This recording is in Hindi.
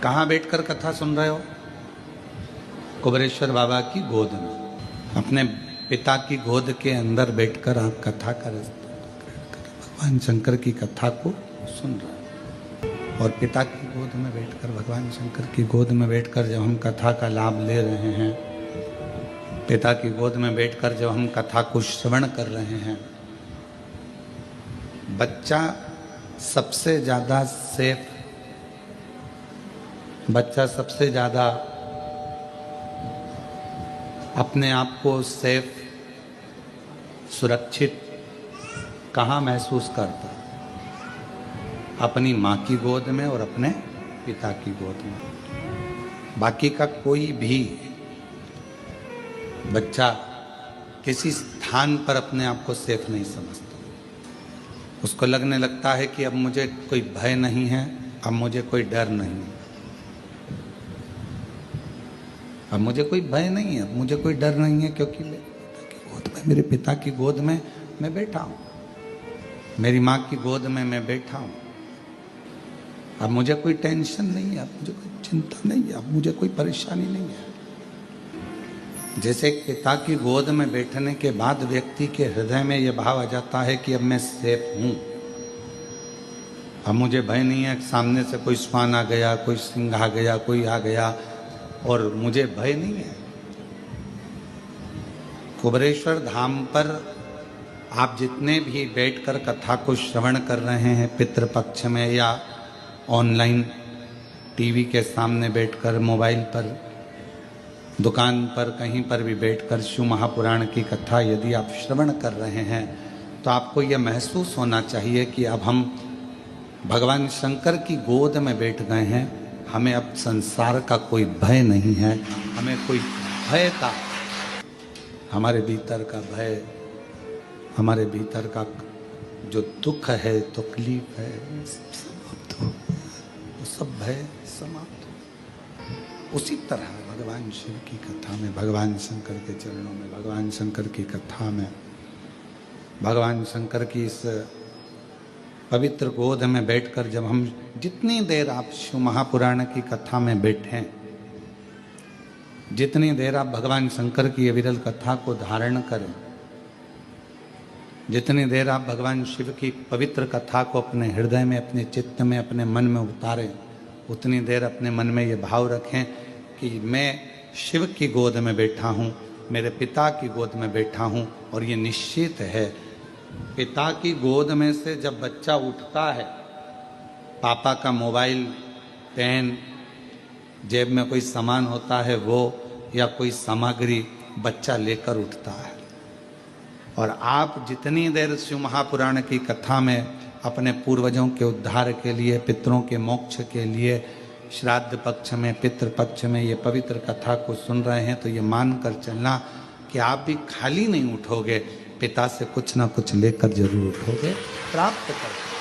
कहाँ बैठकर कथा सुन रहे हो? कुबेरेश्वर बाबा की गोद में, अपने पिता की गोद के अंदर बैठकर आप कथा कर भगवान शंकर की कथा को सुन रहे हो। और पिता की गोद में बैठकर, भगवान शंकर की गोद में बैठकर जब हम कथा का लाभ ले रहे हैं, पिता की गोद में बैठकर जब हम कथा को श्रवण कर रहे हैं, बच्चा सबसे ज्यादा सेफ, बच्चा सबसे ज्यादा अपने आप को सेफ, सुरक्षित कहाँ महसूस करता? अपनी माँ की गोद में और अपने पिता की गोद में। बाकी का कोई भी बच्चा किसी स्थान पर अपने आप को सेफ नहीं समझता। उसको लगने लगता है कि अब मुझे कोई भय नहीं है, अब मुझे कोई डर नहीं है, अब मुझे कोई भय नहीं है, अब मुझे कोई डर नहीं है, क्योंकि मेरे पिता की गोद में मैं बैठा हूँ, मेरी माँ की गोद में मैं बैठा हूँ। अब मुझे कोई टेंशन नहीं है, अब मुझे कोई चिंता नहीं है, अब मुझे कोई परेशानी नहीं है। जैसे पिता की गोद में बैठने के बाद व्यक्ति के हृदय में यह भाव आ जाता है कि अब मैं सेफ हूँ, अब मुझे भय नहीं है, सामने से कोई श्वान आ गया, कोई सिंह आ गया, कोई आ गया और मुझे भय नहीं है। कुबेरेश्वर धाम पर आप जितने भी बैठकर कथा को श्रवण कर रहे हैं, पितृपक्ष में या ऑनलाइन टीवी के सामने बैठकर, मोबाइल पर, दुकान पर, कहीं पर भी बैठकर शिव महापुराण की कथा यदि आप श्रवण कर रहे हैं, तो आपको यह महसूस होना चाहिए कि अब हम भगवान शंकर की गोद में बैठ गए हैं। हमें अब संसार का कोई भय नहीं है, हमें कोई भय का, हमारे भीतर का भय, हमारे भीतर का जो दुख है, तकलीफ है, समाप्त हो, वो सब भय समाप्त हो। उसी तरह भगवान शिव की कथा में, भगवान शंकर के चरणों में, भगवान शंकर की कथा में, भगवान शंकर की इस पवित्र गोद में बैठकर जब हम, जितनी देर आप शिव महापुराण की कथा में बैठे, जितनी देर आप भगवान शंकर की अविरल कथा को धारण करें, जितनी देर आप भगवान शिव की पवित्र कथा को अपने हृदय में, अपने चित्त में, अपने मन में उतारें, उतनी देर अपने मन में ये भाव रखें कि मैं शिव की गोद में बैठा हूँ, मेरे पिता की गोद में बैठा हूँ। और ये निश्चित है, पिता की गोद में से जब बच्चा उठता है, पापा का मोबाइल, पेन, जेब में कोई सामान होता है वो, या कोई सामग्री बच्चा लेकर उठता है। और आप जितनी देर शिव महापुराण की कथा में अपने पूर्वजों के उद्धार के लिए, पितरों के मोक्ष के लिए, श्राद्ध पक्ष में, पितृ पक्ष में ये पवित्र कथा को सुन रहे हैं, तो ये मान कर चलना कि आप भी खाली नहीं उठोगे, पिता से कुछ ना कुछ लेकर जरूर उठोगे, प्राप्त कर।